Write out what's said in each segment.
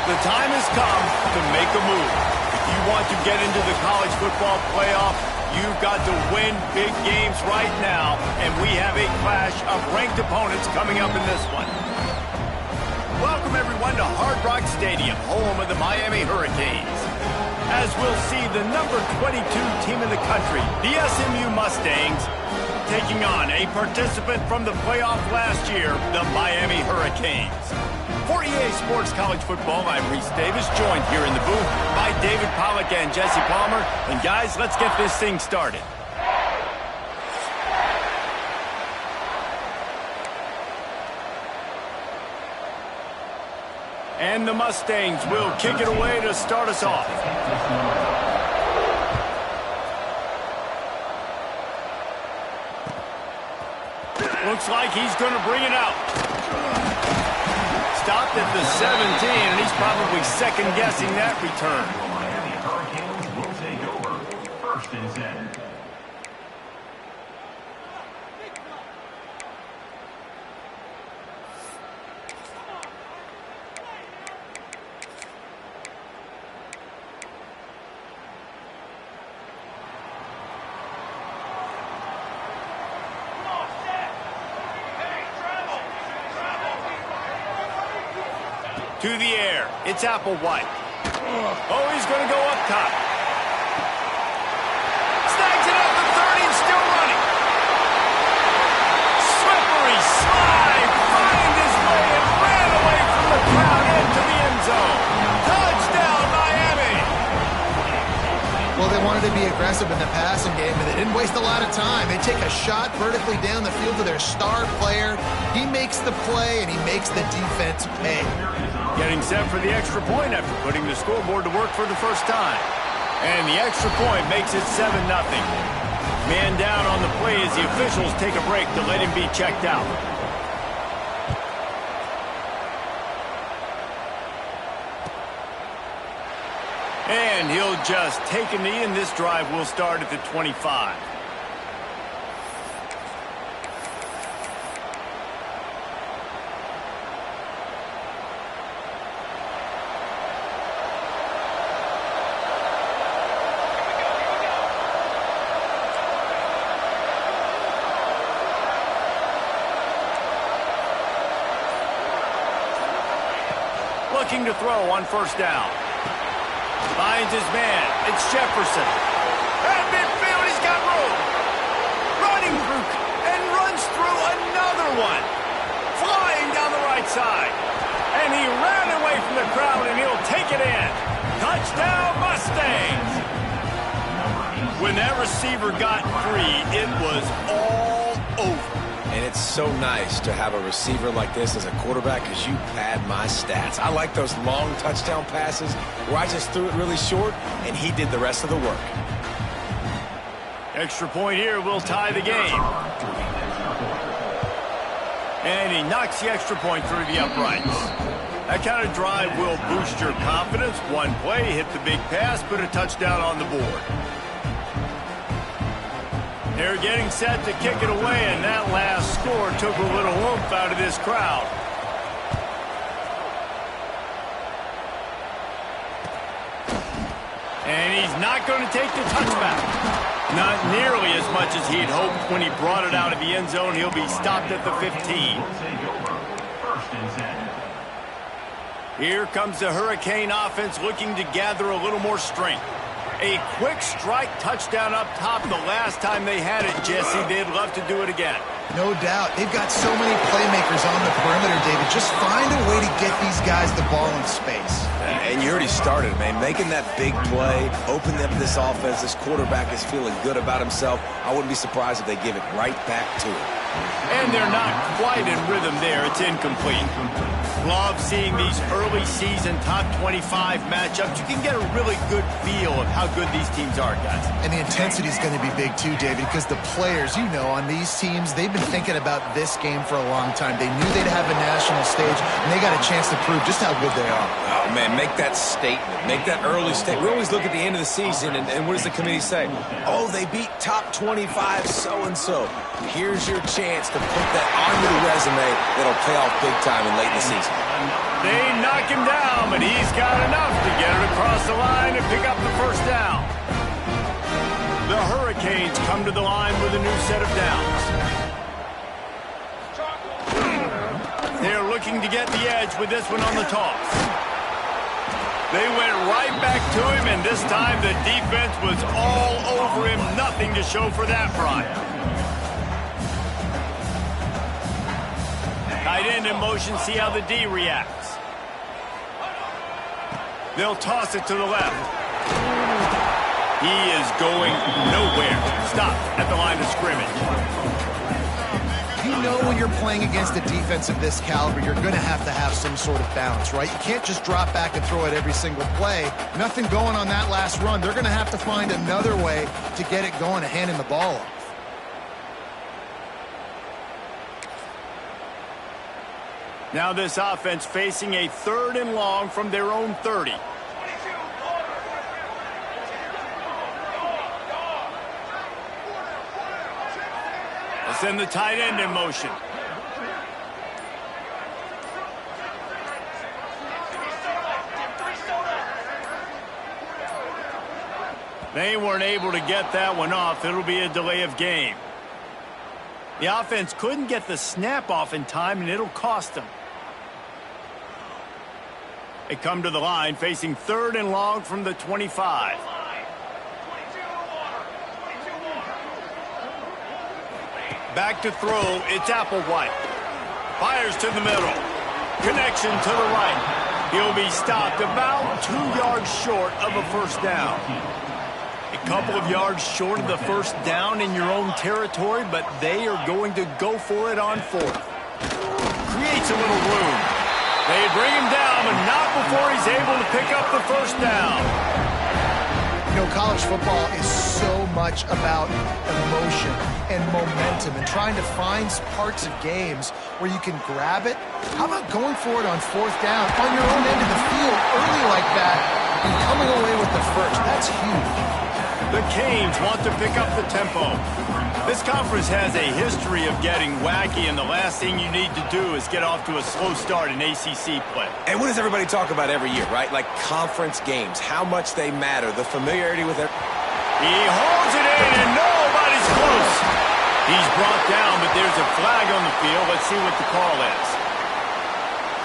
The time has come to make a move. If you want to get into the college football playoff, you've got to win big games right now, and we have a clash of ranked opponents coming up in this one. Welcome, everyone, to Hard Rock Stadium, home of the Miami Hurricanes. As we'll see, the number 22 team in the country, the SMU Mustangs, taking on a participant from the playoff last year, the Miami Hurricanes. For EA Sports College Football, I'm Reese Davis, joined here in the booth by David Pollack and Jesse Palmer. And guys, let's get this thing started. And the Mustangs will kick it away to start us off. Looks like he's going to bring it out. Stopped at the 17, and he's probably second-guessing that return. Miami Hurricanes will take over. First and 10. To the air, it's Applewhite. Oh, he's going to go up top. Snags it at the 30 and still running. Slippery slide, find his way and ran away from the crowd into the end zone. Touchdown, Miami! Well, they wanted to be aggressive in the passing game, and they didn't waste a lot of time. They take a shot vertically down the field to their star player. He makes the play, and he makes the defense pay. Getting set for the extra point after putting the scoreboard to work for the first time. And the extra point makes it 7-0. Man down on the play as the officials take a break to let him be checked out. And he'll just take a knee, and this drive will start at the 25. Looking to throw on first down. Finds his man. It's Jefferson. At midfield, he's got room. Running through and runs through another one. Flying down the right side. And he ran away from the crowd, and he'll take it in. Touchdown, Mustangs. When that receiver got free, it was all over. And it's so nice to have a receiver like this as a quarterback because you pad my stats. I like those long touchdown passes where I just threw it really short and he did the rest of the work. Extra point here will tie the game. And he knocks the extra point through the uprights. That kind of drive will boost your confidence. One play, hit the big pass, put a touchdown on the board. They're getting set to kick it away, and that last score took a little oomph out of this crowd. And he's not going to take the touchback. Not nearly as much as he'd hoped when he brought it out of the end zone. He'll be stopped at the 15. Here comes the Hurricane offense looking to gather a little more strength. A quick strike touchdown up top the last time they had it, Jesse. They'd love to do it again. No doubt. They've got so many playmakers on the perimeter, David. Just find a way to get these guys the ball in space. And you already started, man. Making that big play, opening up this offense. This quarterback is feeling good about himself. I wouldn't be surprised if they give it right back to him. And they're not quite in rhythm there. It's incomplete. Love seeing these early season top 25 matchups. You can get a really good feel of how good these teams are, guys. And the intensity is going to be big too, David, because the players, you know, on these teams, they've been thinking about this game for a long time. They knew they'd have a national stage, and they got a chance to prove just how good they are. Oh, man, make that statement. Make that early statement. We always look at the end of the season, and what does the committee say? Oh, they beat top 25 so-and-so. Here's your chance to put that on your resume that'll pay off big time in late in the season. They knock him down, but he's got enough to get it across the line and pick up the first down. The Hurricanes come to the line with a new set of downs. They're looking to get the edge with this one on the toss. They went right back to him, and this time the defense was all over him. Nothing to show for that, Brian. Tight end in motion, see how the D reacts. They'll toss it to the left. He is going nowhere. Stop at the line of scrimmage. You know when you're playing against a defense of this caliber, you're going to have some sort of balance, right? You can't just drop back and throw it every single play. Nothing going on that last run. They're going to have to find another way to get it going and hand him the ball off. Now this offense facing a 3rd and long from their own 30. They'll send the tight end in motion. They weren't able to get that one off. It'll be a delay of game. The offense couldn't get the snap off in time, and it'll cost them. They come to the line facing 3rd and long from the 25. Back to throw, it's Applewhite. Fires to the middle. Connection to the right. He'll be stopped about 2 yards short of a first down. A couple of yards short of the first down in your own territory, but they are going to go for it on 4th. Creates a little room. They bring him down, but not before he's able to pick up the first down. You know, college football is so much about emotion and momentum and trying to find parts of games where you can grab it. How about going for it on 4th down on your own end of the field early like that and coming away with the first? That's huge. The Canes want to pick up the tempo. This conference has a history of getting wacky, and the last thing you need to do is get off to a slow start in ACC play. And what does everybody talk about every year, right? Like conference games, how much they matter, the familiarity with it. He holds it in, and nobody's close. He's brought down, but there's a flag on the field. Let's see what the call is.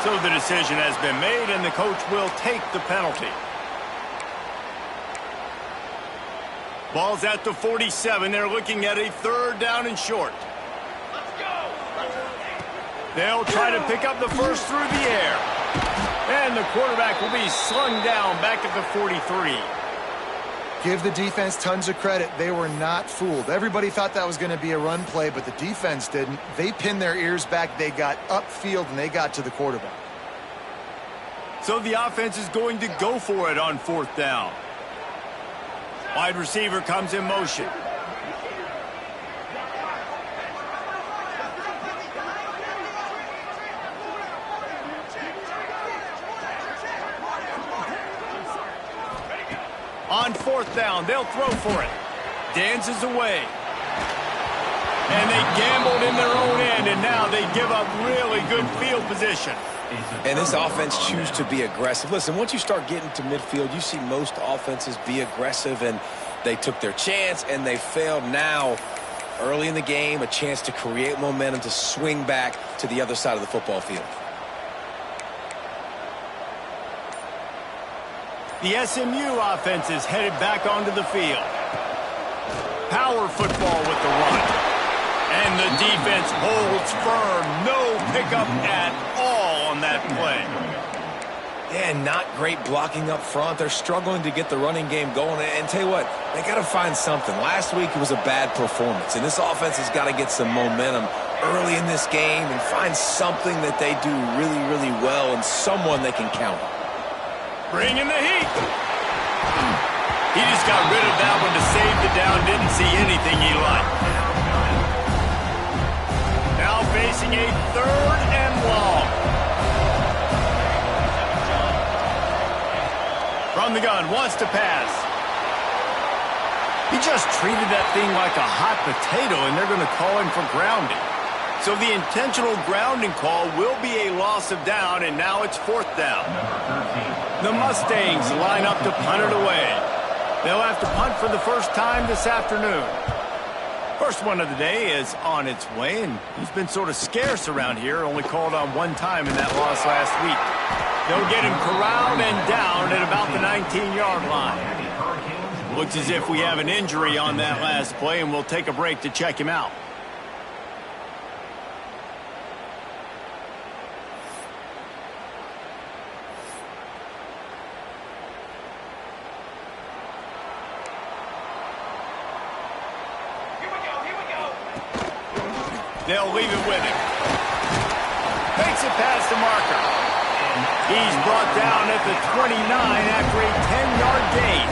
So the decision has been made, and the coach will take the penalty. Ball's at the 47. They're looking at a 3rd down and short. Let's go. They'll try to pick up the first through the air. And the quarterback will be slung down back at the 43. Give the defense tons of credit. They were not fooled. Everybody thought that was going to be a run play, but the defense didn't. They pinned their ears back. They got upfield, and they got to the quarterback. So the offense is going to go for it on 4th down. Wide receiver comes in motion. On 4th down, they'll throw for it. Dances away. And they gambled in their own end, and now they give up really good field position. And this offense chooses to be aggressive. Listen, once you start getting to midfield, you see most offenses be aggressive, and they took their chance, and they failed. Now, early in the game, a chance to create momentum to swing back to the other side of the football field. The SMU offense is headed back onto the field. Power football with the run. And the defense holds firm. No pickup at all on that play. Yeah, not great blocking up front. They're struggling to get the running game going. And tell you what, they got to find something. Last week it was a bad performance, and this offense has got to get some momentum early in this game and find something that they do really, really well and someone they can count on. Bring in the heat. He just got rid of that one to save the down. Didn't see anything he liked. Now facing a 3rd and long. From the gun, wants to pass. He just treated that thing like a hot potato, and they're going to call him for grounding. So the intentional grounding call will be a loss of down, and now it's 4th down. The Mustangs line up to punt it away. They'll have to punt for the first time this afternoon. First one of the day is on its way, and he's been sort of scarce around here, only called on one time in that loss last week. They'll get him corralled and down at about the 19-yard line. Looks as if we have an injury on that last play, and we'll take a break to check him out. They'll leave it with him. Makes it past the marker. He's brought down at the 29 after a 10-yard gain.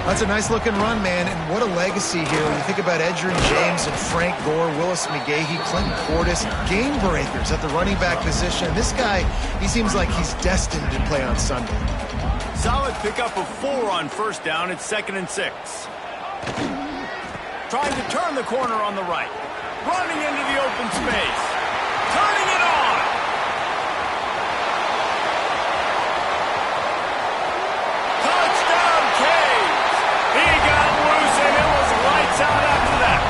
That's a nice-looking run, man, and what a legacy here. When you think about Edgerrin James and Frank Gore, Willis McGahee, Clinton Portis, game breakers at the running back position. This guy, he seems like he's destined to play on Sunday. Solid pickup of 4 on first down. It's 2nd and 6. Trying to turn the corner on the right. Running into the open space. Turning it on. Touchdown, Caves. He got loose, and it was lights out after that.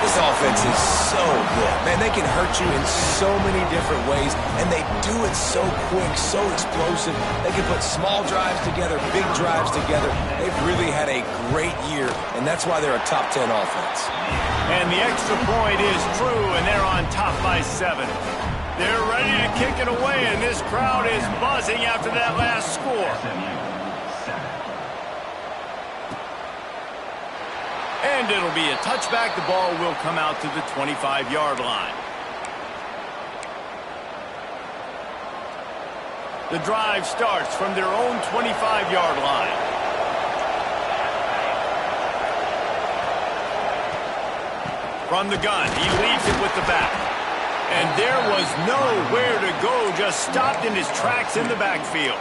This offense is so good. Man, they can hurt you in so many different ways, and they do it so quick, so explosive. They can put small drives together, big drives together. They've really had a great year, and that's why they're a top 10 offense. And the extra point is true, and they're on top by 7. They're ready to kick it away, and this crowd is buzzing after that last score. And it'll be a touchback. The ball will come out to the 25-yard line. The drive starts from their own 25-yard line. From the gun, he leads it with the back. And there was nowhere to go, just stopped in his tracks in the backfield.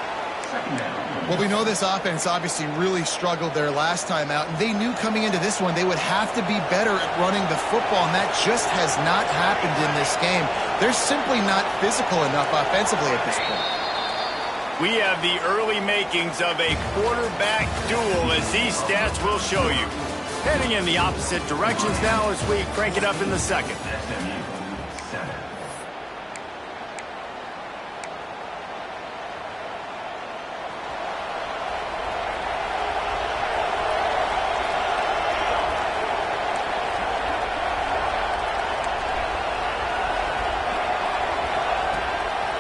Well, we know this offense obviously really struggled their last time out, and they knew coming into this one they would have to be better at running the football, and that just has not happened in this game. They're simply not physical enough offensively at this point. We have the early makings of a quarterback duel, as these stats will show you. Heading in the opposite directions now as we crank it up in the second.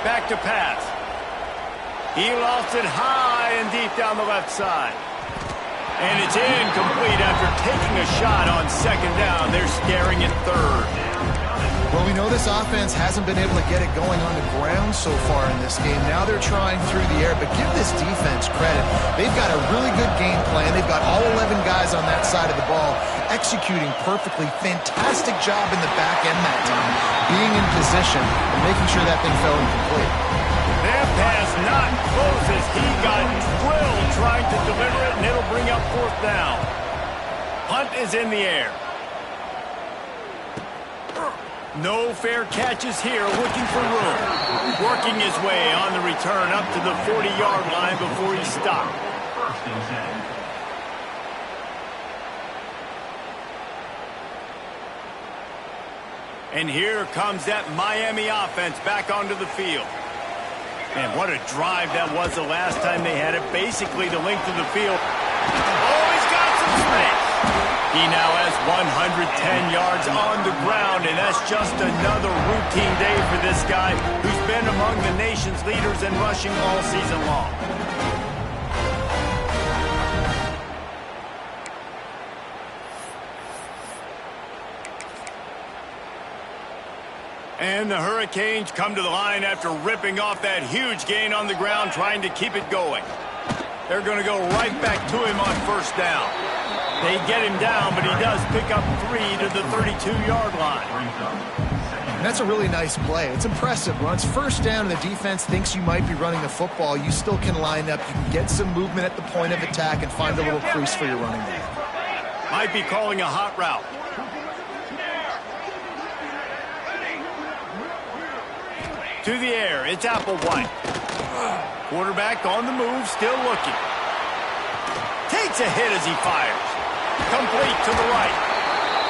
Back to pass. He lost it high and deep down the left side. And it's incomplete after taking a shot on 2nd down. They're staring at 3rd. Well, we know this offense hasn't been able to get it going on the ground so far in this game. Now they're trying through the air, but give this defense credit. They've got a really good game plan. They've got all 11 guys on that side of the ball executing perfectly. Fantastic job in the back end that time, being in position and making sure that thing fell incomplete. That pass not close as he got drilled trying to deliver it, and it'll bring up 4th down. Punt is in the air. No fair catches here, looking for room. Working his way on the return up to the 40-yard line before he stopped. And here comes that Miami offense back onto the field. Man, what a drive that was the last time they had it. Basically the length of the field. Oh, he's got some space. He now has 110 yards on the ground, and that's just another routine day for this guy who's been among the nation's leaders in rushing all season long. And the Hurricanes come to the line after ripping off that huge gain on the ground, trying to keep it going. They're going to go right back to him on 1st down. They get him down, but he does pick up 3 to the 32-yard line. And that's a really nice play. It's impressive. Runs 1st down, and the defense thinks you might be running the football. You still can line up. You can get some movement at the point of attack and find a little crease for your running back. Might be calling a hot route. To the air, it's Applewhite. Quarterback on the move, still looking. Takes a hit as he fires. Complete to the right.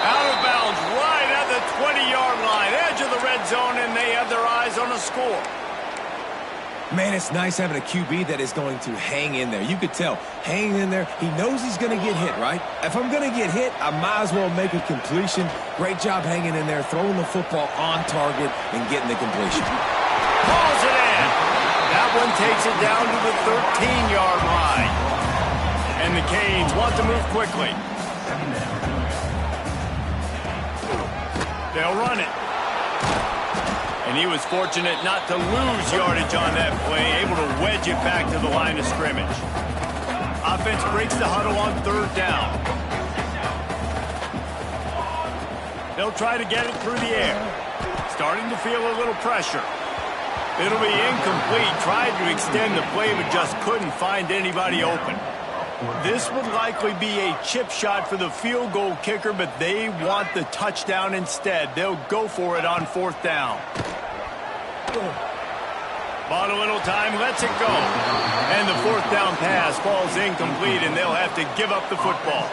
Out of bounds, right at the 20-yard line. Edge of the red zone, and they have their eyes on a score. Man, it's nice having a QB that is going to hang in there. You could tell, hanging in there, he knows he's going to get hit, right? If I'm going to get hit, I might as well make a completion. Great job hanging in there, throwing the football on target and getting the completion. Pulls it in. That one takes it down to the 13-yard line. And the Canes want to move quickly. They'll run it. And he was fortunate not to lose yardage on that play, able to wedge it back to the line of scrimmage. Offense breaks the huddle on third down. They'll try to get it through the air. Starting to feel a little pressure. It'll be incomplete. Tried to extend the play, but just couldn't find anybody open. This would likely be a chip shot for the field goal kicker, but they want the touchdown instead. They'll go for it on fourth down. Bought a little time, lets it go. And the fourth down pass falls incomplete, and they'll have to give up the football.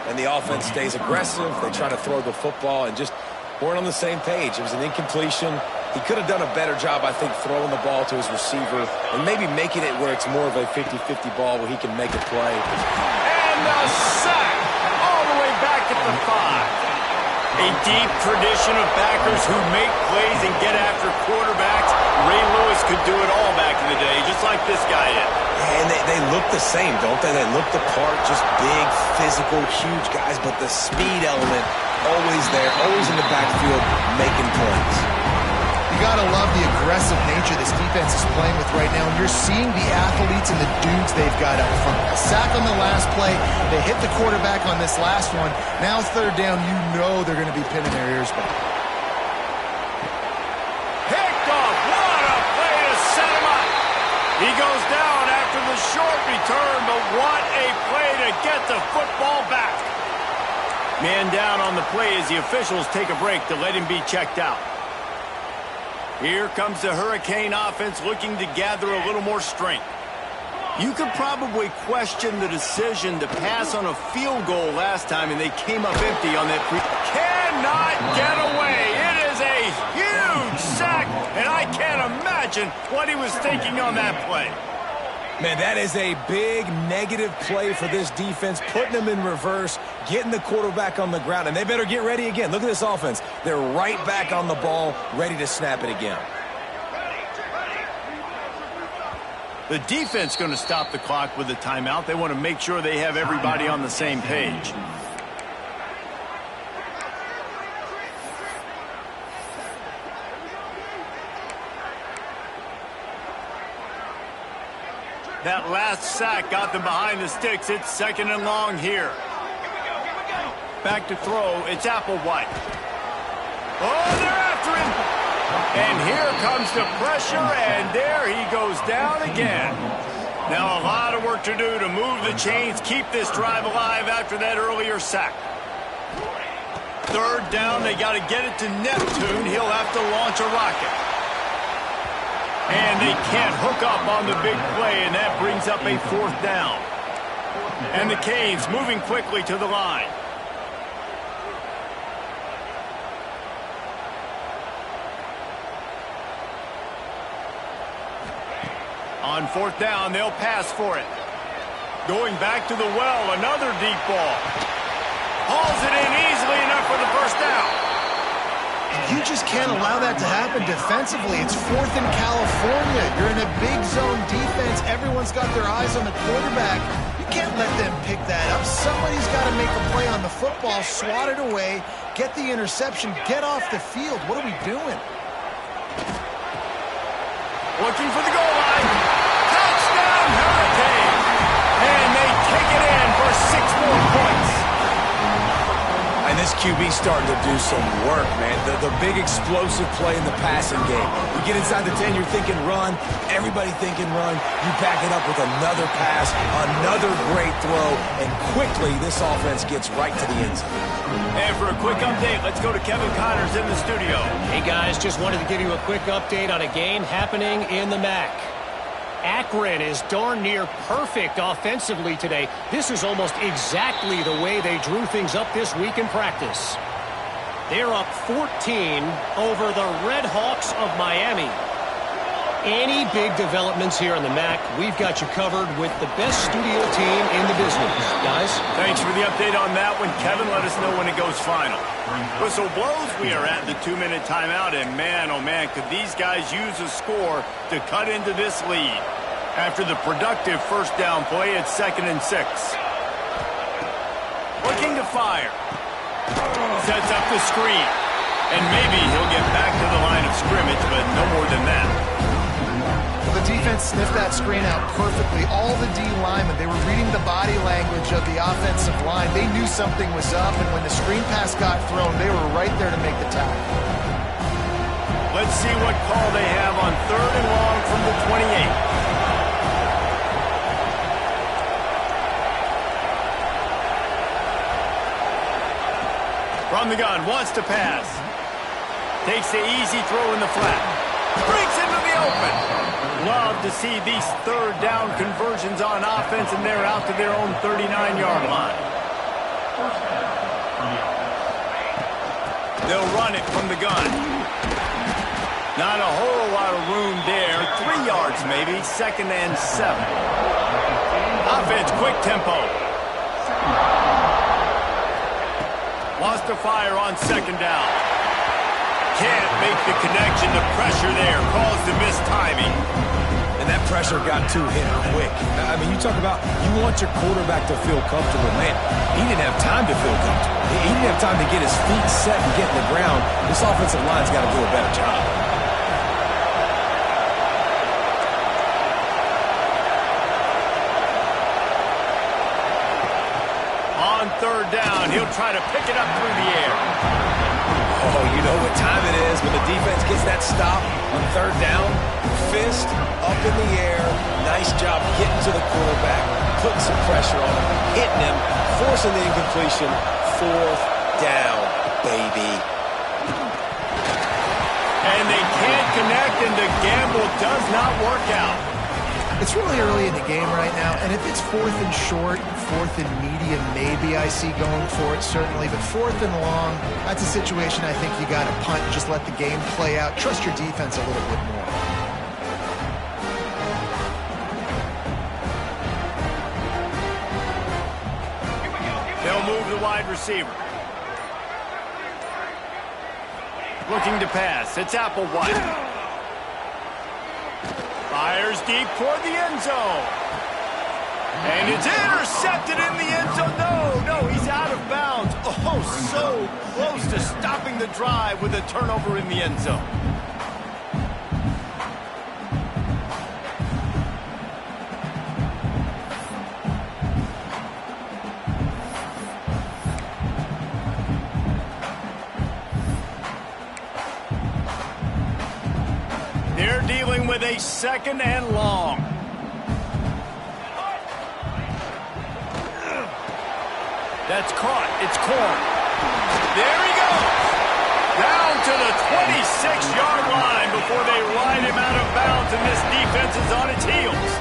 And the offense stays aggressive. They try to throw the football and just weren't on the same page. It was an incompletion. He could have done a better job, I think, throwing the ball to his receiver and maybe making it where it's more of a 50-50 ball where he can make a play. And the sack all the way back at the 5. A deep tradition of backers who make plays and get after quarterbacks. Ray Lewis could do it all back in the day, just like this guy is. And they look the same, don't they? They look the part, just big, physical, huge guys, but the speed element always there, always in the backfield, making plays. You got to love the aggressive nature this defense is playing with right now. And you're seeing the athletes and the dudes they've got up front. A sack on the last play. They hit the quarterback on this last one. Now third down, you know they're going to be pinning their ears back. Picked off. What a play to set him up. He goes down after the short return, but what a play to get the football back. Man down on the play as the officials take a break to let him be checked out. Here comes the Hurricane offense looking to gather a little more strength. You could probably question the decision to pass on a field goal last time, and they came up empty on that. Cannot get away. It is a huge sack, and I can't imagine what he was thinking on that play. Man, that is a big negative play for this defense, putting them in reverse, getting the quarterback on the ground, and they better get ready again. Look at this offense. They're right back on the ball, ready to snap it again. The defense going to stop the clock with a timeout. They want to make sure they have everybody on the same page. That last sack got them behind the sticks. It's second and long here. Back to throw. It's Applewhite. Oh, they're after him. And here comes the pressure, and there he goes down again. Now a lot of work to do to move the chains, keep this drive alive after that earlier sack. Third down, they got to get it to Neptune. He'll have to launch a rocket. And they can't hook up on the big play, and that brings up a fourth down. And the Canes moving quickly to the line. On fourth down, they'll pass for it. Going back to the well, another deep ball. Hauls it in easily enough for the first down. You just can't allow that to happen defensively. It's fourth in California. You're in a big zone defense. Everyone's got their eyes on the quarterback. You can't let them pick that up. Somebody's got to make a play on the football, swat it away, get the interception, get off the field. What are we doing? Looking for the goal line. Touchdown, Hurricane. And they take it in for 6 more points. And this QB starting to do some work, man. The big explosive play in the passing game. You get inside the 10, you're thinking run. Everybody thinking run. You back it up with another pass, another great throw, and quickly this offense gets right to the end zone. And for a quick update, let's go to Kevin Connors in the studio. Hey, guys, just wanted to give you a quick update on a game happening in the MAC. Akron is darn near perfect offensively today. This is almost exactly the way they drew things up this week in practice. They're up 14 over the Red Hawks of Miami. Any big developments here in the MAC, we've got you covered with the best studio team in the business. Guys? Thanks for the update on that one, Kevin. Let us know when it goes final. Whistle blows. We are at the 2-minute timeout, and man, oh man, could these guys use a score to cut into this lead. After the productive first down play, it's 2nd and 6. Looking to fire. Sets up the screen. And maybe he'll get back to the line of scrimmage, but no more than that. Well, the defense sniffed that screen out perfectly. All the D linemen, they were reading the body language of the offensive line. They knew something was up, and when the screen pass got thrown, they were right there to make the tackle. Let's see what call they have on 3rd and long from the 28. From the gun, wants to pass. Takes the easy throw in the flat. Breaks into the open. Love to see these 3rd down conversions on offense, and they're out to their own 39-yard line. They'll run it from the gun. Not a whole lot of room there. 3 yards maybe, 2nd and 7. Offense, quick tempo. Wants to fire on 2nd down. Can't make the connection. The pressure there caused the missed timing. And that pressure got to him quick. I mean, you talk about you want your quarterback to feel comfortable. Man, he didn't have time to feel comfortable. He didn't have time to get his feet set and get in the ground. This offensive line's got to do a better job. On 3rd down, he'll try to pick it up through the air. Oh, you know what time it is when the defense gets that stop on 3rd down. Fist up in the air. Nice job getting to the quarterback, putting some pressure on him, hitting him, forcing the incompletion. 4th down, baby. And they can't connect, and the gamble does not work out. It's really early in the game right now, and if it's 4th and short, 4th and medium, maybe I see going for it, certainly. But 4th and long, that's a situation I think you got to punt and just let the game play out. Trust your defense a little bit more. They'll move the wide receiver. Looking to pass. It's Applewhite. Fires deep toward the end zone. And it's intercepted in the end zone. No, he's out of bounds. Oh, so close to stopping the drive with a turnover in the end zone. They're dealing with a 2nd and long. That's caught. It's Corn. There he goes. Down to the 26-yard line before they ride him out of bounds, and this defense is on its heels.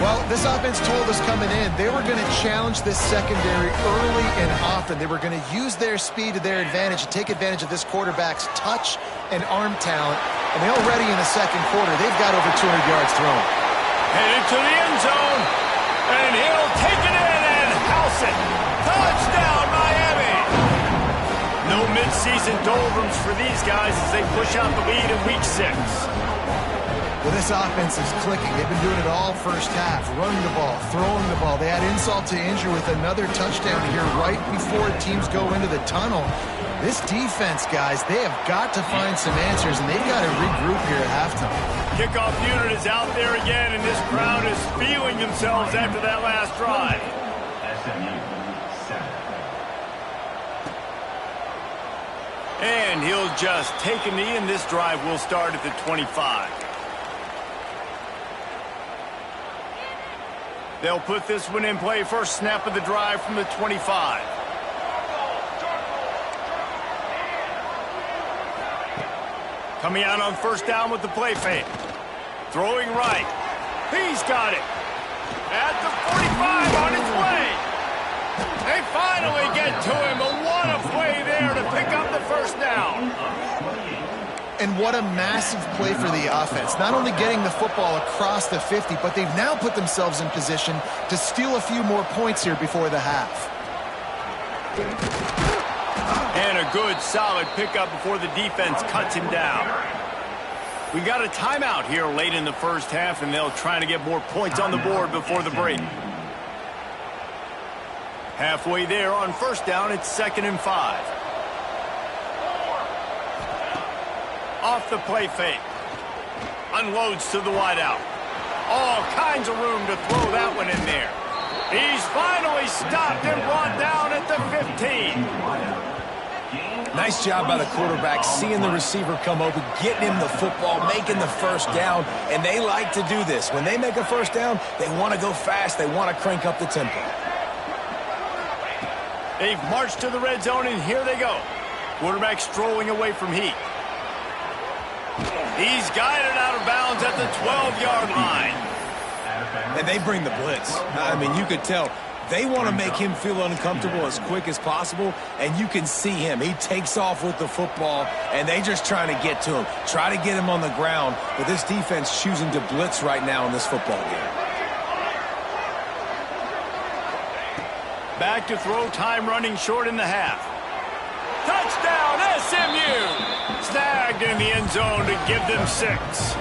Well, this offense told us coming in they were going to challenge this secondary early and often. They were going to use their speed to their advantage and take advantage of this quarterback's touch and arm talent. And they already in the 2nd quarter, they've got over 200 yards thrown. Headed to the end zone, and he'll take it in and house it. Touchdown, Miami! No midseason doldrums for these guys as they push out the lead in Week 6. Well, this offense is clicking. They've been doing it all first half. Running the ball, throwing the ball. They add insult to injury with another touchdown here right before teams go into the tunnel. This defense, guys, they have got to find some answers, and they've got to regroup here at halftime. Kickoff unit is out there again, and this crowd is feeling themselves after that last drive. SMU 7. And he'll just take a knee, and this drive will start at the 25. They'll put this one in play. First snap of the drive from the 25. Coming out on first down with the play fake. Throwing right. He's got it. At the 45 on his way. They finally get to him, but what a play there to pick up the first down. And what a massive play for the offense. Not only getting the football across the 50, but they've now put themselves in position to steal a few more points here before the half. And a good, solid pickup before the defense cuts him down. We got a timeout here late in the first half, and they'll try to get more points on the board before the break. Halfway there on first down, it's 2nd and 5. Off the play fake. Unloads to the wideout. All kinds of room to throw that one in there. He's finally stopped and brought down at the 15. Nice job by the quarterback, seeing the receiver come open, getting him the football, making the first down, and they like to do this. When they make a first down, they want to go fast. They want to crank up the tempo. They've marched to the red zone, and here they go. Quarterback strolling away from Heat. He's guided out of bounds at the 12-yard line. And they bring the blitz. I mean, you could tell they want to make him feel uncomfortable as quick as possible, and you can see him. He takes off with the football, and they just trying to get to him, try to get him on the ground, but this defense choosing to blitz right now in this football game. Back to throw, time running short in the half. Touchdown, SMU! Snagged in the end zone to give them 6.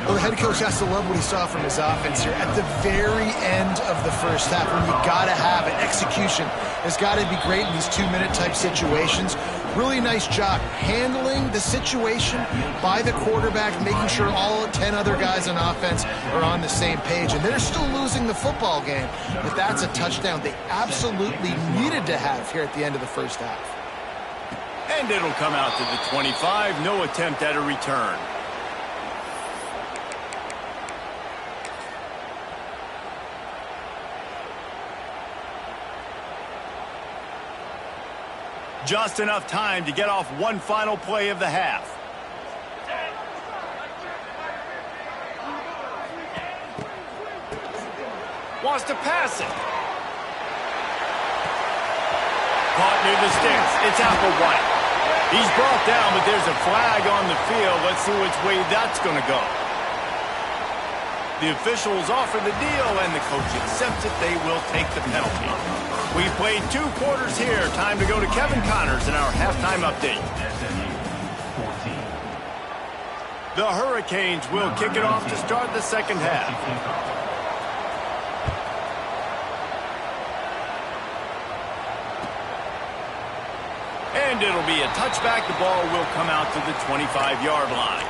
Well, the head coach has to love what he saw from his offense here at the very end of the first half, when you got to have it. Execution has got to be great in these 2-minute type situations. Really nice job handling the situation by the quarterback, making sure all 10 other guys on offense are on the same page. And they're still losing the football game, but that's a touchdown they absolutely needed to have here at the end of the first half. And it'll come out to the 25. No attempt at a return. Just enough time to get off one final play of the half. Wants to pass it. Caught near the sticks. It's Applewhite. He's brought down, but there's a flag on the field. Let's see which way that's going to go. The officials offer the deal, and the coach accepts it. They will take the penalty. We've played 2 quarters here. Time to go to Kevin Connors in our halftime update. The Hurricanes will kick it off to start the second half. And it'll be a touchback. The ball will come out to the 25-yard line.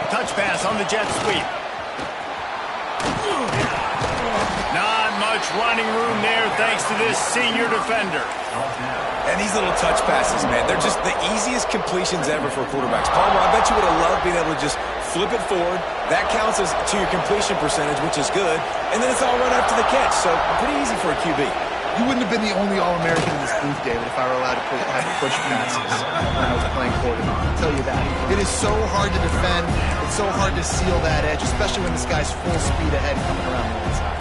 Touch pass on the jet sweep. Not much running room there thanks to this senior defender. And these little touch passes, man, they're just the easiest completions ever for quarterbacks. Palmer, I bet you would have loved being able to just flip it forward. That counts as to your completion percentage, which is good. And then it's all run after the catch. So pretty easy for a QB. You wouldn't have been the only All-American in this booth, David, if I were allowed to have push passes when I was playing quarterback. I'll tell you that. It is so hard to defend. It's so hard to seal that edge, especially when this guy's full speed ahead coming around the inside.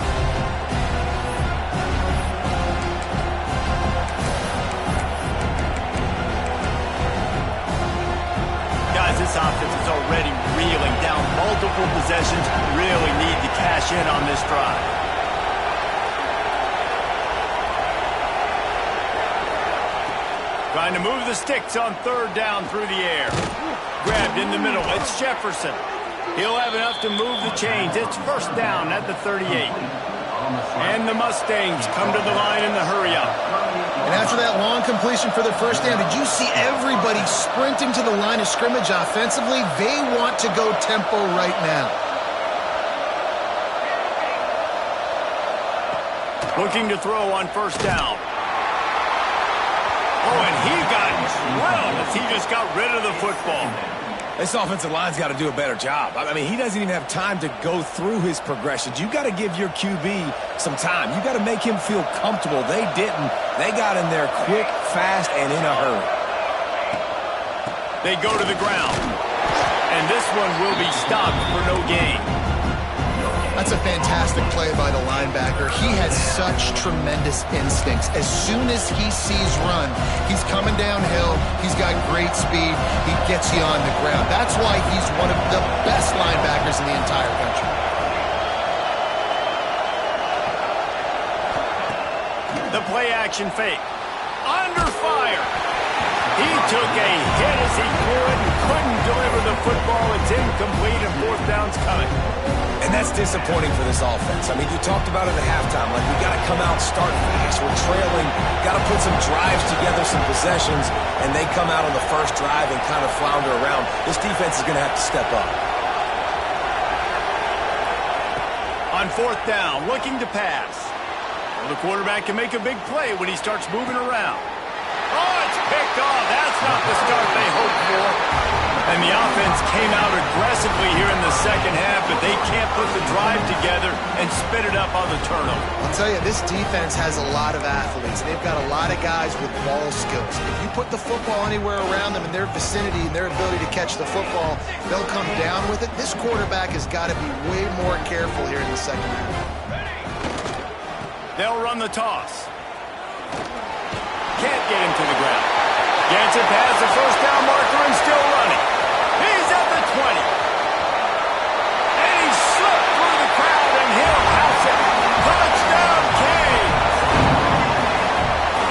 Guys, this offense is already reeling down multiple possessions. Really need to cash in on this drive. Trying to move the sticks on third down through the air. Grabbed in the middle. It's Jefferson. He'll have enough to move the chains. It's first down at the 38. And the Mustangs come to the line in the hurry-up. And after that long completion for the first down, did you see everybody sprinting to the line of scrimmage offensively? They want to go tempo right now. Looking to throw on first down. Oh, and he got drilled as he just got rid of the football. This offensive line's got to do a better job. I mean, he doesn't even have time to go through his progressions. You got to give your QB some time. You got to make him feel comfortable. They didn't. They got in there quick, fast, and in a hurry. They go to the ground. And this one will be stopped for no gain. That's a fantastic play by the linebacker. He has such tremendous instincts. As soon as he sees run, he's coming downhill. He's got great speed. He gets you on the ground. That's why he's one of the best linebackers in the entire country. The play action fake. Under fire. He took a hit as he threw it and couldn't deliver the football. It's incomplete and fourth down's coming. And that's disappointing for this offense. I mean, you talked about it at halftime. Like, we got to come out, start fast. We're trailing. Got to put some drives together, some possessions, and they come out on the first drive and kind of flounder around. This defense is going to have to step up. On fourth down, looking to pass. Well, the quarterback can make a big play when he starts moving around. Oh, it's picked off. That's not the start they hoped for. And the offense came out aggressively here in the second half, but they can't put the drive together and spit it up on the turnover. I'll tell you, this defense has a lot of athletes. They've got a lot of guys with ball skills. If you put the football anywhere around them in their vicinity and their ability to catch the football, they'll come down with it. This quarterback has got to be way more careful here in the second half. They'll run the toss. Can't get him to the ground. Gets it past the first down marker and still running. He's at the 20. And he slipped through the crowd and he'll pass it. Touchdown, Canes.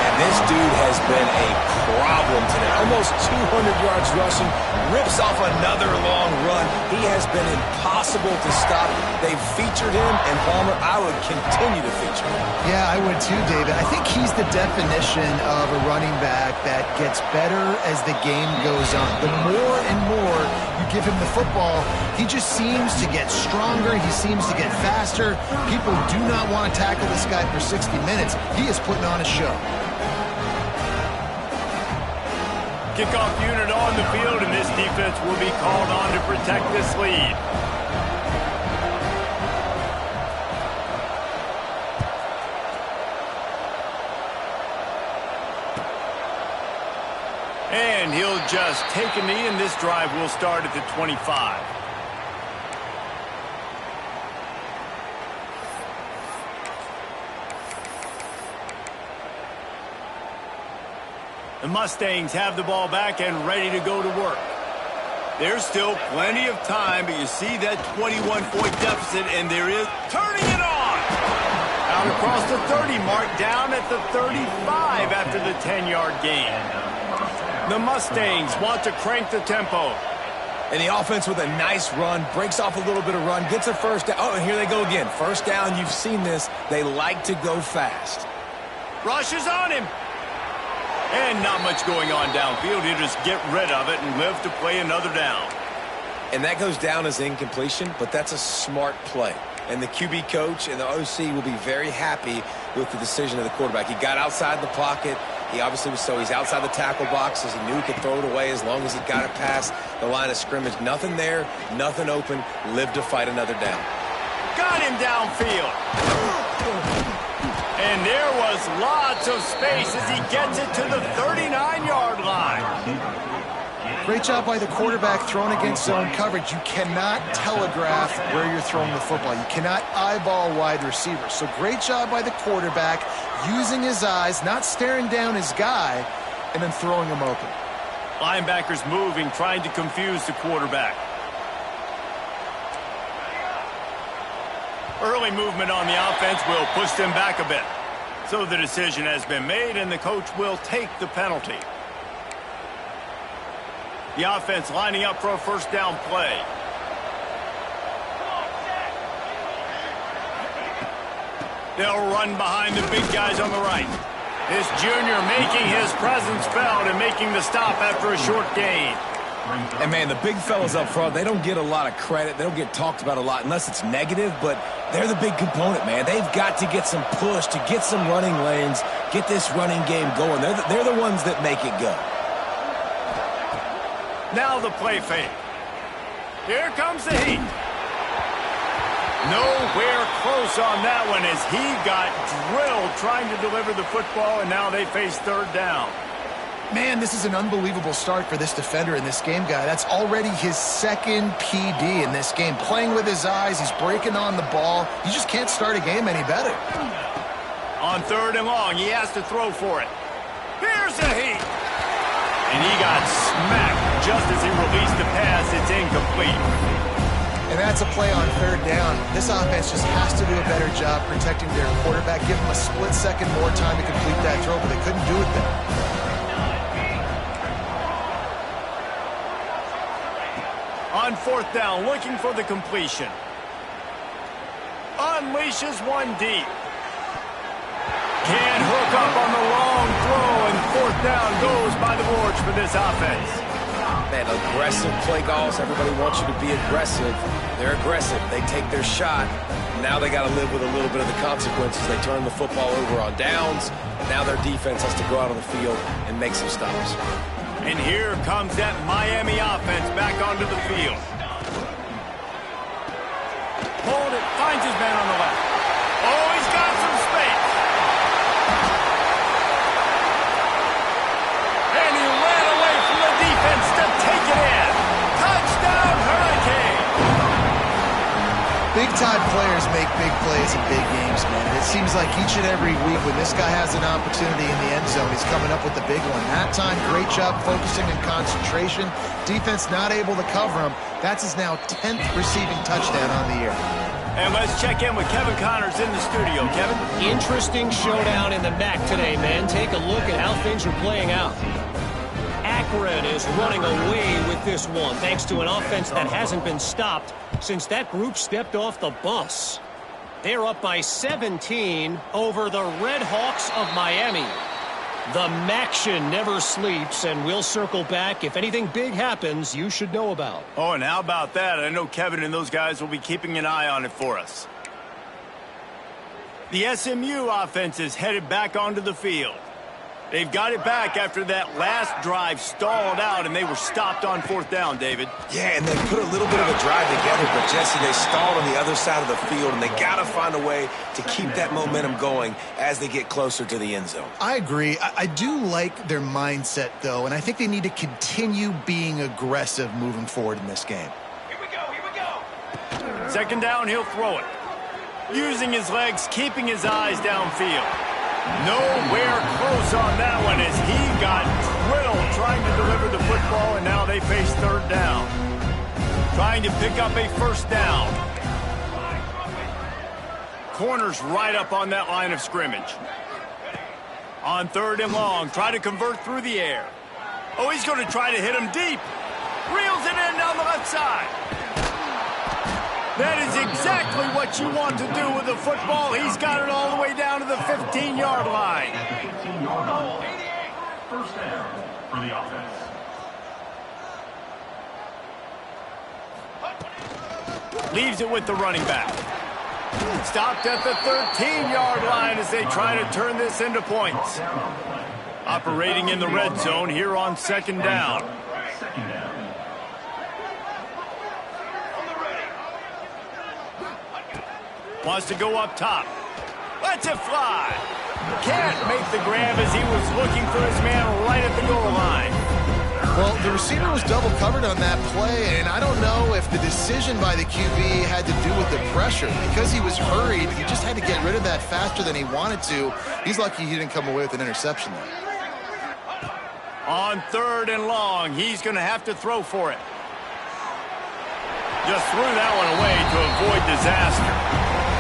And this dude has been a problem today. Almost 200 yards rushing. Rips off another long run. He has been impossible to stop. They've featured him, and Palmer, I would continue to feature him. Yeah, I would too, David. I think he's the definition of a running back that gets better as the game goes on. The more and more you give him the football, he just seems to get stronger. He seems to get faster. People do not want to tackle this guy for 60 minutes. He is putting on a show. Kickoff unit on the field, and this defense will be called on to protect this lead. And he'll just take a knee, and this drive will start at the 25. The Mustangs have the ball back and ready to go to work. There's still plenty of time, but you see that 21-point deficit, and there is turning it on. Out across the 30 mark, down at the 35 after the 10-yard gain. The Mustangs want to crank the tempo. And the offense with a nice run, breaks off a little bit of run, gets a first down. Oh, and here they go again. First down, you've seen this. They like to go fast. Rushes on him. And not much going on downfield. He'll just get rid of it and live to play another down. And that goes down as incompletion, but that's a smart play. And the QB coach and the OC will be very happy with the decision of the quarterback. He got outside the pocket. He obviously was he's outside the tackle boxes. He knew he could throw it away as long as he got it past the line of scrimmage. Nothing there, nothing open. Live to fight another down. Got him downfield. And there was lots of space as he gets it to the 39-yard line. Great job by the quarterback throwing against zone coverage. You cannot telegraph where you're throwing the football. You cannot eyeball wide receivers. So great job by the quarterback using his eyes, not staring down his guy, and then throwing him open. Linebackers moving, trying to confuse the quarterback. Early movement on the offense will push them back a bit. So the decision has been made, and the coach will take the penalty. The offense lining up for a first down play. They'll run behind the big guys on the right. This junior making his presence felt and making the stop after a short gain. And, man, the big fellas up front, they don't get a lot of credit. They don't get talked about a lot unless it's negative, but they're the big component, man. They've got to get some push, to get some running lanes, get this running game going. They're the ones that make it go. Now the play fake. Here comes the heat. Nowhere close on that one as he got drilled trying to deliver the football, and now they face third down. Man, this is an unbelievable start for this defender in this game, guy. That's already his second PD in this game. Playing with his eyes, he's breaking on the ball. You just can't start a game any better. On third and long, he has to throw for it. Here's the heat. And he got smacked just as he released the pass. It's incomplete. And that's a play on third down. This offense just has to do a better job protecting their quarterback. Give him a split second more time to complete that throw, but they couldn't do it there. On fourth down, looking for the completion. Unleashes one deep. Can't hook up on the long throw, and fourth down goes by the boards for this offense. Man, aggressive play calls. Everybody wants you to be aggressive. They're aggressive. They take their shot. Now they got to live with a little bit of the consequences. They turn the football over on downs, and now their defense has to go out on the field and make some stops. And here comes that Miami offense back onto the field. Hold it, finds his man on the left. Oh, he's got some space. And he ran away from the defense to take it in. Touchdown, Hurricane. Big-time players make big plays in big games, man. It seems like each and every week when this guy has an opportunity in the end zone, he's coming up with the big one. That time, great job focusing and concentration. Defense not able to cover him. That's his now 10th receiving touchdown on the year. And let's check in with Kevin Connors in the studio. Kevin? Interesting showdown in the MAC today, man. Take a look at how things are playing out. Akron is running away with this one, thanks to an offense that hasn't been stopped since that group stepped off the bus. They're up by 17 over the Red Hawks of Miami. The MACtion never sleeps, and we'll circle back. If anything big happens, you should know about. Oh, and how about that? I know Kevin and those guys will be keeping an eye on it for us. The SMU offense is headed back onto the field. They've got it back after that last drive stalled out, and they were stopped on fourth down, David. Yeah, and they put a little bit of a drive together, but, Jesse, they stalled on the other side of the field, and they got to find a way to keep that momentum going as they get closer to the end zone. I agree. I do like their mindset, though, and I think they need to continue being aggressive moving forward in this game. Here we go. Second down, he'll throw it. Using his legs, keeping his eyes downfield. Nowhere close on that one as he got drilled trying to deliver the football, and now they face third down. Trying to pick up a first down. Corners right up on that line of scrimmage. On third and long, try to convert through the air. Oh, he's going to try to hit him deep. Reels it in down the left side. That is exactly what you want to do with the football. He's got it all the way down to the 15-yard line. 18-yard line. First down for the offense. Leaves it with the running back. Stopped at the 13-yard line as they try to turn this into points. Operating in the red zone here on second down. Second down. Wants to go up top. Lets it fly. Can't make the grab as he was looking for his man right at the goal line. Well, the receiver was double covered on that play, and I don't know if the decision by the QB had to do with the pressure. Because he was hurried, he just had to get rid of that faster than he wanted to. He's lucky he didn't come away with an interception there. On third and long, he's going to have to throw for it. Just threw that one away to avoid disaster.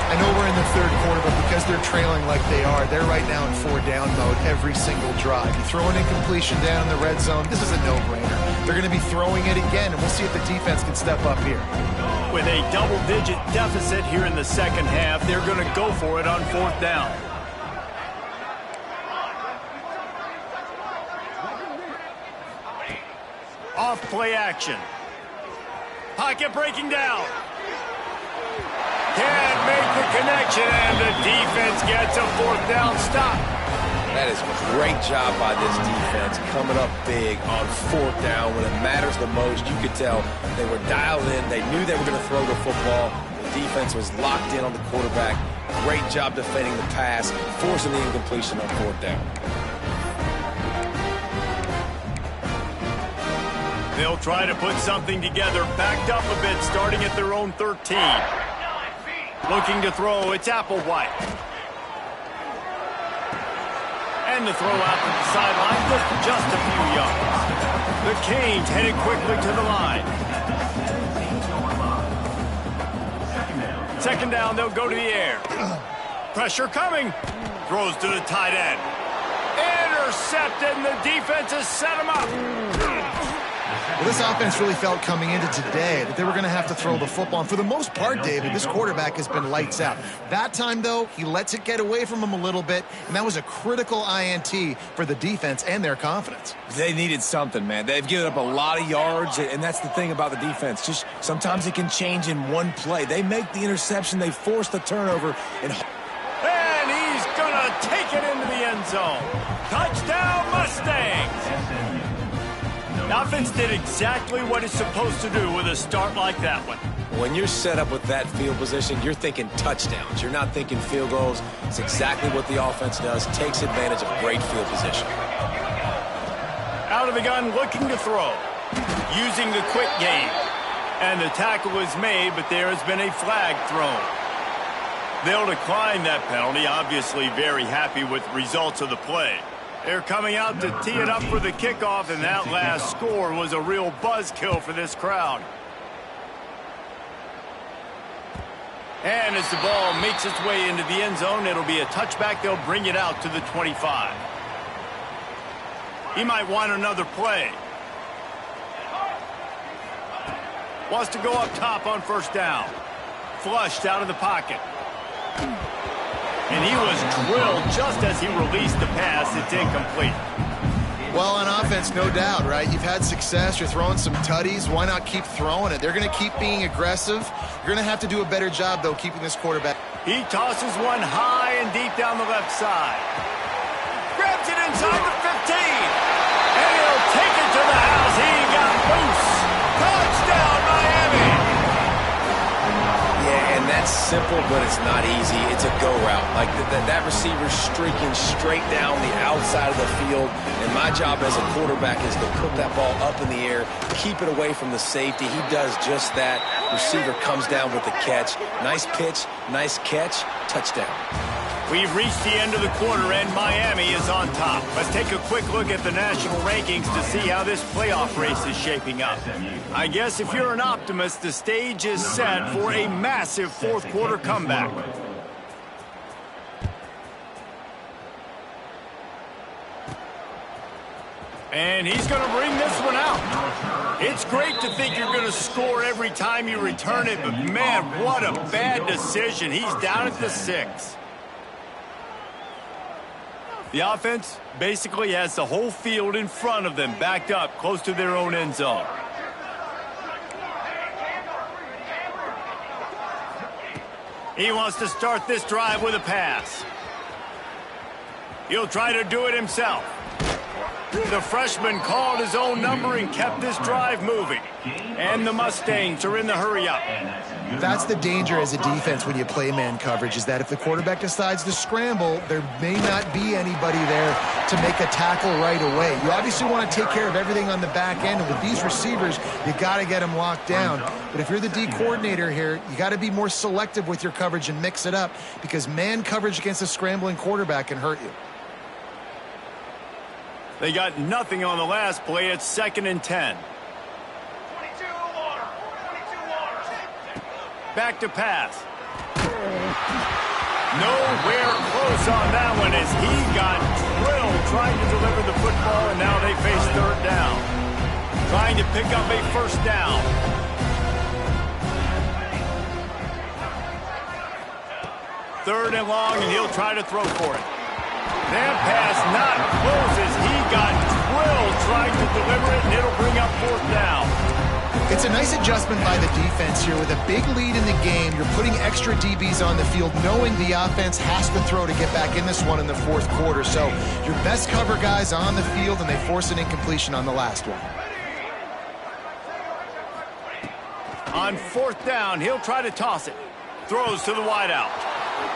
I know we're in the third quarter, but because because they're trailing like they are, they're right now in 4-down mode every single drive. You throw an incompletion down in the red zone, this is a no-brainer. They're going to be throwing it again, and we'll see if the defense can step up here. With a double-digit deficit here in the second half, they're going to go for it on 4th down. Off play action. Pocket breaking down. Can't make the connection, and the defense gets a 4th down stop. That is a great job by this defense, coming up big on 4th down when it matters the most. You could tell they were dialed in. They knew they were going to throw the football. The defense was locked in on the quarterback. Great job defending the pass, forcing the incompletion on 4th down. They'll try to put something together, backed up a bit, starting at their own 13. Looking to throw, it's Applewhite. And the throw out to the sideline, just a few yards. The Canes headed quickly to the line. 2nd down, they'll go to the air. Pressure coming. Throws to the tight end. Intercepted, and the defense has set him up. Well, this offense really felt coming into today that they were going to have to throw the football. And for the most part, David, this quarterback has been lights out. That time, though, he lets it get away from him a little bit, and that was a critical INT for the defense and their confidence. They needed something, man. They've given up a lot of yards, and that's the thing about the defense. Just sometimes it can change in one play. They make the interception, they force the turnover, and he's going to take it into the end zone. Touchdown, Mustangs! The offense did exactly what it's supposed to do with a start like that one. When you're set up with that field position, you're thinking touchdowns. You're not thinking field goals. It's exactly what the offense does. Takes advantage of great field position. Out of the gun, looking to throw. Using the quick game. And the tackle is made, but there has been a flag thrown. They'll decline that penalty, obviously very happy with the results of the play. They're coming out to tee it up for the kickoff, and that last score was a real buzzkill for this crowd. And as the ball makes its way into the end zone, it'll be a touchback. They'll bring it out to the 25. He might want another play. Wants to go up top on 1st down. Flushed out of the pocket. And he was drilled just as he released the pass. It's incomplete. Well, on offense, no doubt, right? You've had success. You're throwing some tutties. Why not keep throwing it? They're going to keep being aggressive. You're going to have to do a better job, though, keeping this quarterback. He tosses one high and deep down the left side. Grabs it inside the 15. And he'll take it to the house. He got loose. Touchdown, Miami. Yeah, and that's simple, but it's not easy. It's a go route. Like that receiver's streaking straight down the outside of the field, and my job as a quarterback is to put that ball up in the air, keep it away from the safety. He does just that. Receiver comes down with the catch. Nice pitch, nice catch, touchdown. We've reached the end of the quarter, and Miami is on top. Let's take a quick look at the national rankings to see how this playoff race is shaping up. I guess if you're an optimist, the stage is set for a massive fourth-quarter comeback. And he's going to bring this one out. It's great to think you're going to score every time you return it, but man, what a bad decision. He's down at the 6. The offense basically has the whole field in front of them, backed up close to their own end zone. He wants to start this drive with a pass. He'll try to do it himself. The freshman called his own number and kept this drive moving. And the Mustangs are in the hurry-up. That's the danger as a defense when you play man coverage, is that if the quarterback decides to scramble, there may not be anybody there to make a tackle right away. You obviously want to take care of everything on the back end, and with these receivers, you got to get them locked down. But if you're the D coordinator here, you got to be more selective with your coverage and mix it up, because man coverage against a scrambling quarterback can hurt you. They got nothing on the last play. It's 2nd and 10. Back to pass. Nowhere close on that one as he got drilled trying to deliver the football, and now they face third down. Trying to pick up a first down. Third and long, and he'll try to throw for it. That pass not close as he got drilled trying to deliver it, and it'll bring up fourth down. It's a nice adjustment by the defense here. With a big lead in the game, you're putting extra DBs on the field, knowing the offense has to throw to get back in this one in the fourth quarter. So your best cover guys on the field, and they force an incompletion on the last one. On fourth down, he'll try to toss it. Throws to the wideout.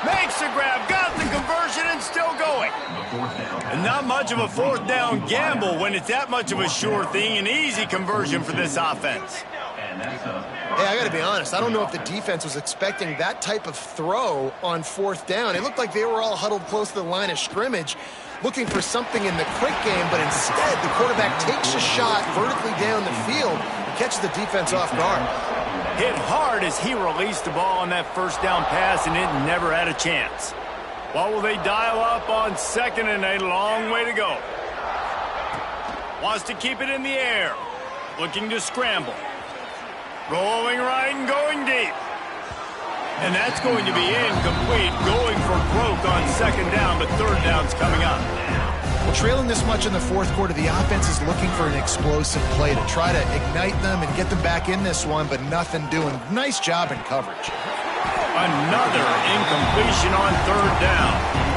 Makes the grab, got the conversion, and still going. And not much of a fourth down gamble when it's that much of a sure thing. An easy conversion for this offense. Hey, I got to be honest. I don't know if the defense was expecting that type of throw on fourth down. It looked like they were all huddled close to the line of scrimmage, looking for something in the quick game, but instead the quarterback takes a shot vertically down the field and catches the defense off guard. Hit hard as he released the ball on that first down pass, and it never had a chance. What will they dial up on second, and a long way to go? Wants to keep it in the air. Looking to scramble. Rolling right and going deep. And that's going to be incomplete. Going for broke on second down, but third down's coming up. Well, trailing this much in the fourth quarter, the offense is looking for an explosive play to try to ignite them and get them back in this one, but nothing doing. Nice job in coverage. Another incompletion on third down.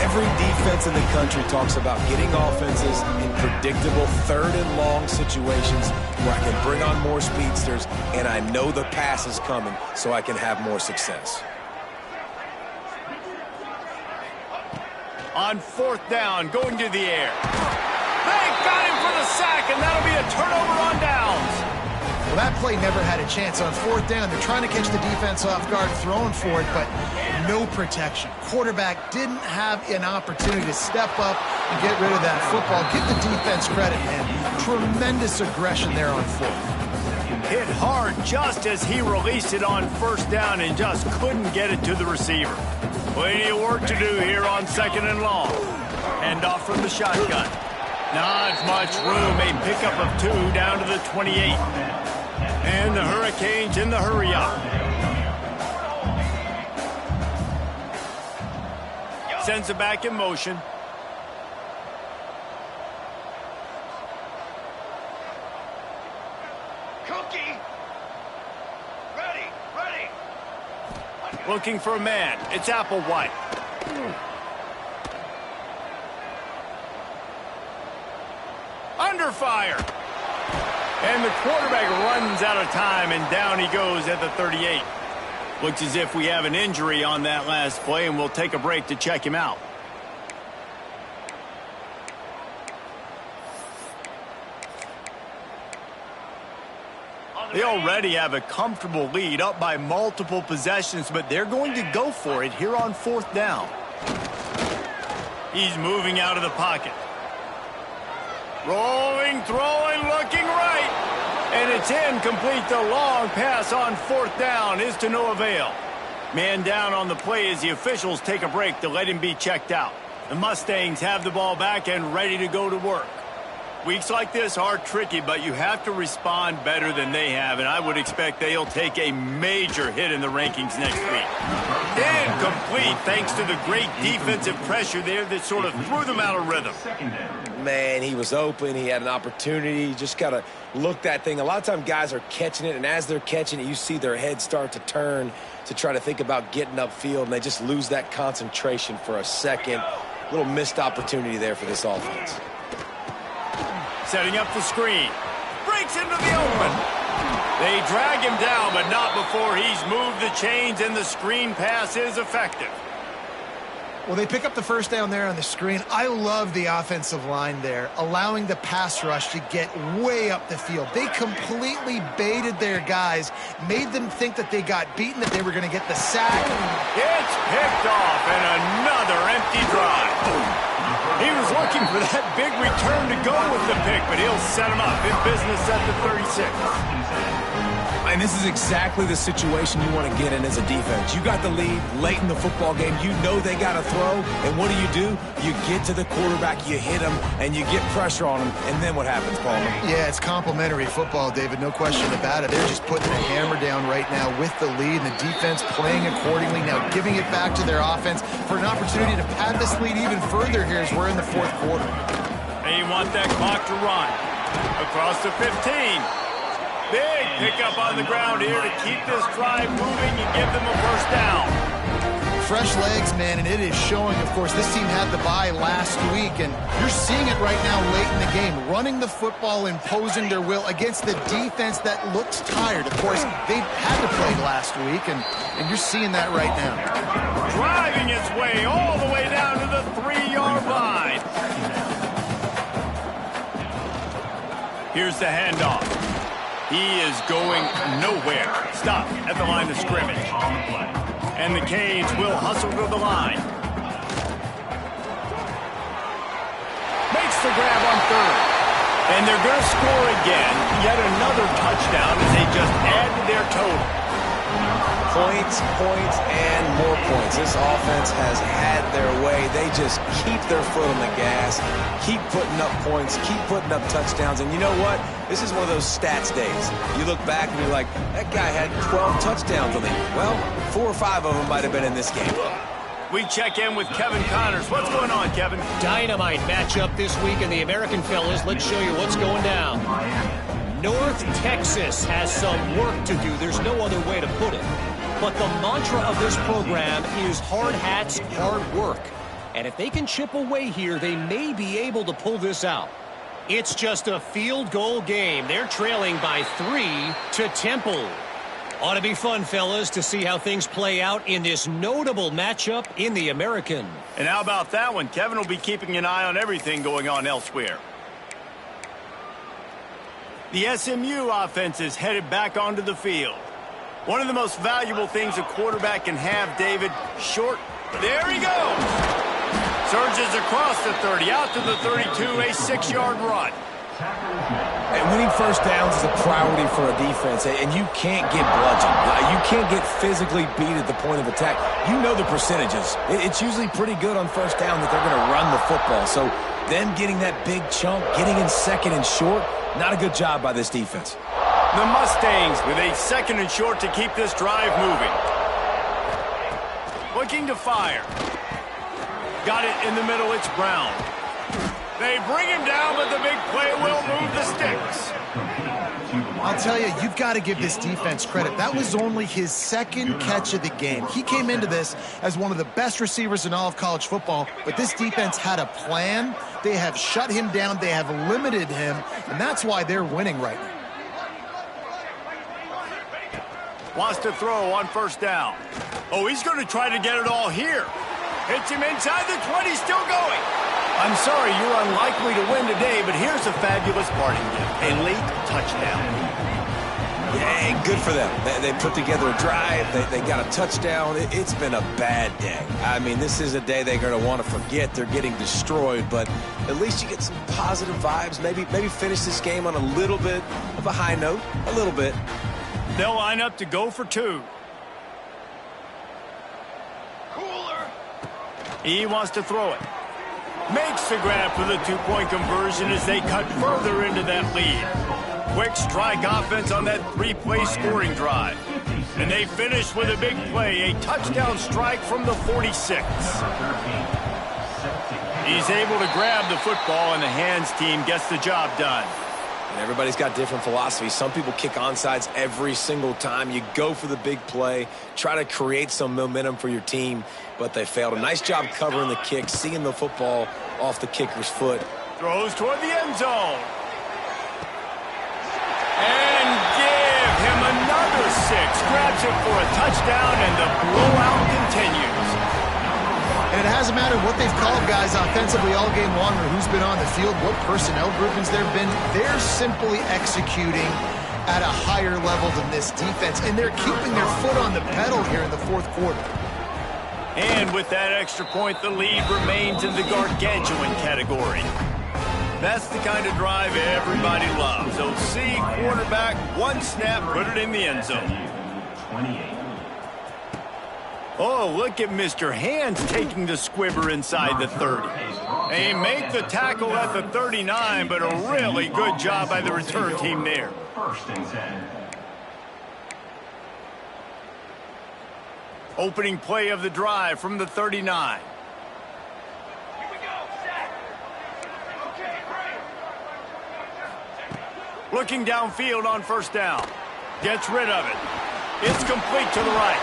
Every defense in the country talks about getting offenses in predictable third and long situations where I can bring on more speedsters and I know the pass is coming so I can have more success. On fourth down, going to the air. They got him for the sack, and that'll be a turnover on downs. Well, that play never had a chance. On fourth down, they're trying to catch the defense off guard, throwing for it, but no protection. Quarterback didn't have an opportunity to step up and get rid of that football. Give the defense credit, man. Tremendous aggression there on fourth. Hit hard just as he released it on first down and just couldn't get it to the receiver. Plenty of work to do here on second and long. Hand off from the shotgun. Not much room. A pickup of 2 down to the 28. And the Hurricanes in the hurry-up. Sends it back in motion. Cookie! Ready! Looking for a man. It's Applewhite. Under fire. And the quarterback runs out of time, and down he goes at the 38. Looks as if we have an injury on that last play, and we'll take a break to check him out. They already have a comfortable lead, up by multiple possessions, but they're going to go for it here on fourth down. He's moving out of the pocket. Rolling, throwing, looking right. And it's incomplete. The long pass on fourth down is to no avail. Man down on the play as the officials take a break to let him be checked out. The Mustangs have the ball back and ready to go to work. Weeks like this are tricky, but you have to respond better than they have, and I would expect they'll take a major hit in the rankings next week. Incomplete, thanks to the great defensive pressure there that sort of threw them out of rhythm. Man, he was open. He had an opportunity. You just got to look that thing. A lot of times guys are catching it, and as they're catching it, you see their heads start to turn to try to think about getting upfield, and they just lose that concentration for a second. Little missed opportunity there for this offense. Setting up the screen. Breaks into the open. They drag him down, but not before he's moved the chains, and the screen pass is effective. Well, they pick up the first down there on the screen. I love the offensive line there, allowing the pass rush to get way up the field. They completely baited their guys, made them think that they got beaten, that they were going to get the sack. It's picked off, and another empty drive. He was looking for that big return to go with the pick, but he'll set him up in business at the 36. And this is exactly the situation you want to get in as a defense. You got the lead late in the football game. You know they got to throw. And what do? You get to the quarterback, you hit him, and you get pressure on him. And then what happens, Palmer? Yeah, it's complimentary football, David. No question about it. They're just putting a hammer down right now with the lead. And the defense playing accordingly. Now giving it back to their offense for an opportunity to pad this lead even further here as we're in the fourth quarter. They want that clock to run. Across the 15. Big pickup on the ground here to keep this drive moving and give them a first down. Fresh legs, man, and it is showing. Of course, this team had the bye last week, and you're seeing it right now late in the game. Running the football, imposing their will against the defense that looks tired. Of course, they had to play last week, and you're seeing that right now. Driving its way all the way down to the 3-yard line. Here's the handoff. He is going nowhere. Stop at the line of scrimmage. And the Canes will hustle to the line. Makes the grab on third. And they're going to score again. Yet another touchdown as they just add to their total. Points, and more points. This offense has had their way. They just keep their foot on the gas, keep putting up points, keep putting up touchdowns. And you know what? This is one of those stats days. You look back and you're like, that guy had 12 touchdowns on him. Well, 4 or 5 of them might have been in this game. We check in with Kevin Connors. What's going on, Kevin? Dynamite matchup this week in the American, fellas. Let's show you what's going down. North Texas has some work to do. There's no other way to put it. But the mantra of this program is hard hats, hard work. And if they can chip away here, they may be able to pull this out. It's just a field goal game. They're trailing by 3 to Temple. Ought to be fun, fellas, to see how things play out in this notable matchup in the American. And how about that one? Kevin will be keeping an eye on everything going on elsewhere. The SMU offense is headed back onto the field. One of the most valuable things a quarterback can have, David, short. There he goes. Surges across the 30, out to the 32, a 6-yard run. And winning first downs is a priority for a defense, and you can't get bludgeoned. You can't get physically beat at the point of attack. You know the percentages. It's usually pretty good on first down that they're going to run the football. So them getting that big chunk, getting in second and short, not a good job by this defense. The Mustangs with a 2nd and short to keep this drive moving. Looking to fire. Got it in the middle, it's Brown. They bring him down, but the big play will move the sticks. I'll tell you, you've got to give this defense credit. That was only his 2nd catch of the game. He came into this as one of the best receivers in all of college football, but this defense had a plan. They have shut him down. They have limited him, and that's why they're winning right now. Wants to throw on first down. Oh, he's going to try to get it all here. Hits him inside the 20, still going. I'm sorry, you're unlikely to win today, but here's a fabulous parting gift. A late touchdown. Yeah, good for them. They put together a drive. They got a touchdown. It's been a bad day. I mean, this is a day they're going to want to forget. They're getting destroyed, but at least you get some positive vibes. Maybe finish this game on a little bit of a high note. A little bit. They'll line up to go for 2. He wants to throw it. Makes the grab for the 2-point conversion as they cut further into that lead. Quick strike offense on that 3-play scoring drive. And they finish with a big play, a touchdown strike from the 46. He's able to grab the football, and the hands team gets the job done. And everybody's got different philosophies. Some people kick onside every single time. You go for the big play, try to create some momentum for your team, but they failed. A nice job covering the kick, seeing the football off the kicker's foot. Throws toward the end zone. And give him another 6. Grabs it for a touchdown, and the blowout continues. And it hasn't mattered what they've called guys offensively all game long or who's been on the field, what personnel groupings there have been. They're simply executing at a higher level than this defense, and they're keeping their foot on the pedal here in the fourth quarter. And with that extra point, the lead remains in the gargantuan category. That's the kind of drive everybody loves. OC, quarterback, one snap, put it in the end zone. 28. Oh, look at Mr. Hands taking the squibber inside the 30. They make the tackle at the 39, but a really good job by the return team there. First and 10. Opening play of the drive from the 39. Looking downfield on first down. Gets rid of it. It's complete to the right.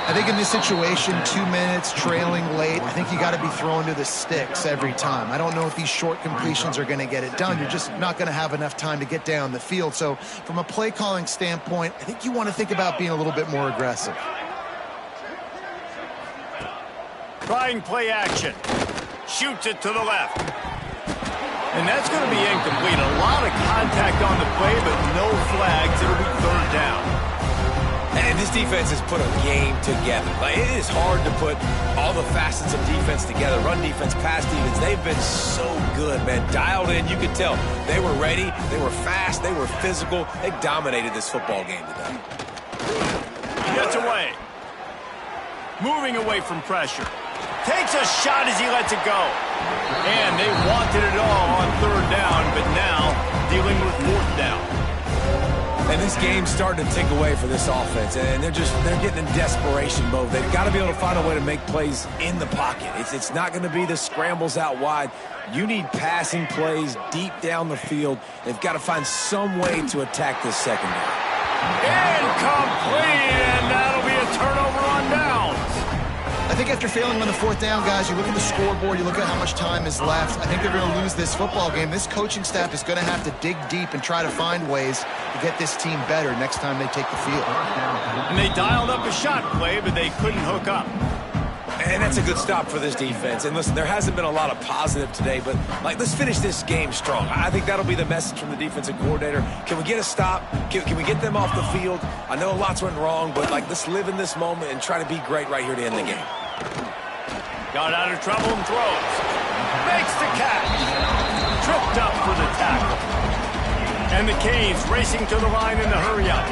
I think in this situation, 2 minutes, trailing late, I think you got to be throwing to the sticks every time. I don't know if these short completions are going to get it done. You're just not going to have enough time to get down the field. So from a play calling standpoint, I think you want to think about being a little bit more aggressive. Trying play action. Shoots it to the left. And that's going to be incomplete. A lot of contact on the play, but no flags. It'll be third down. And this defense has put a game together. Like, it is hard to put all the facets of defense together. Run defense, pass defense. They've been so good, man. Dialed in. You could tell they were ready. They were fast. They were physical. They dominated this football game today. He gets away. Moving away from pressure. Takes a shot as he lets it go. And they wanted it all on third down, but now dealing with fourth down. And this game's starting to tick away for this offense, and they're getting in desperation mode. They've got to be able to find a way to make plays in the pocket. It's not going to be the scrambles out wide. You need passing plays deep down the field. They've got to find some way to attack this secondary. Incomplete, and that'll be a turnover on downs. I think after failing on the fourth down, guys, you look at the scoreboard, you look at how much time is left. I think they're going to lose this football game. This coaching staff is going to have to dig deep and try to find ways to get this team better next time they take the field. And they dialed up a shot play, but they couldn't hook up. And that's a good stop for this defense. And listen, there hasn't been a lot of positive today, but let's finish this game strong. I think that'll be the message from the defensive coordinator. Can we get a stop? Can we get them off the field? I know lots went wrong, but let's live in this moment and try to be great right here to end the game. Got out of trouble and throws. Makes the catch. Tripped up for the tackle. And the Canes racing to the line in the hurry up.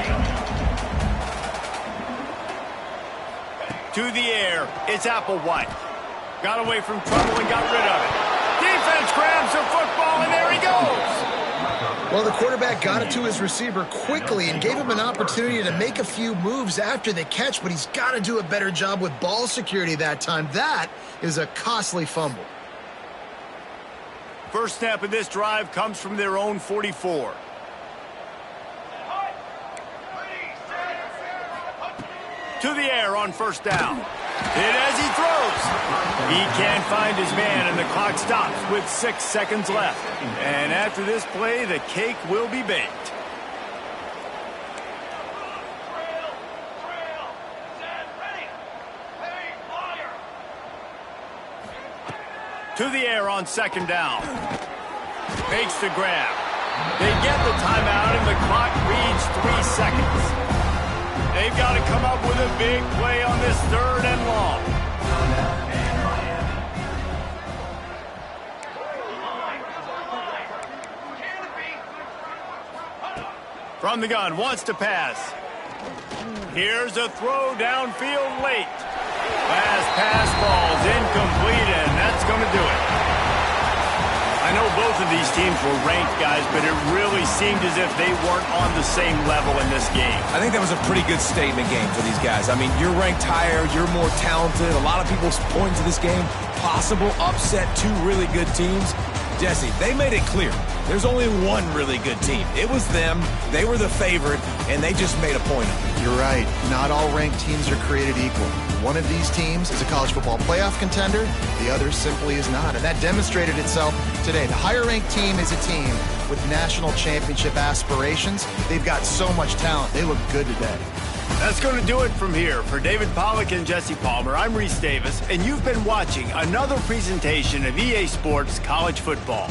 To the air, it's Applewhite. Got away from trouble and got rid of it. Defense grabs the football, and there he goes. Well, the quarterback got it to his receiver quickly and gave him an opportunity to make a few moves after the catch, but he's got to do a better job with ball security that time. That is a costly fumble. First snap of this drive comes from their own 44. To the air on first down. Hit as he throws. He can't find his man, and the clock stops with 6 seconds left. And after this play, the cake will be baked. To the air on second down. Makes the grab. They get the timeout, and the clock reads 3 seconds. They've got to come up with a big play on this third and long. From the gun, wants to pass. Here's a throw downfield late. Last pass falls incomplete, and that's going to do it. I know both of these teams were ranked, guys, but it really seemed as if they weren't on the same level in this game. I think that was a pretty good statement game for these guys. I mean, you're ranked higher, you're more talented. A lot of people point to this game, possible upset, 2 really good teams. Jesse, they made it clear. There's only one really good team. It was them. They were the favorite, and they just made a point of it. You're right. Not all ranked teams are created equal. One of these teams is a college football playoff contender. The other simply is not. And that demonstrated itself today. The higher-ranked team is a team with national championship aspirations. They've got so much talent. They look good today. That's going to do it from here. For David Pollack and Jesse Palmer, I'm Reese Davis, and you've been watching another presentation of EA Sports College Football.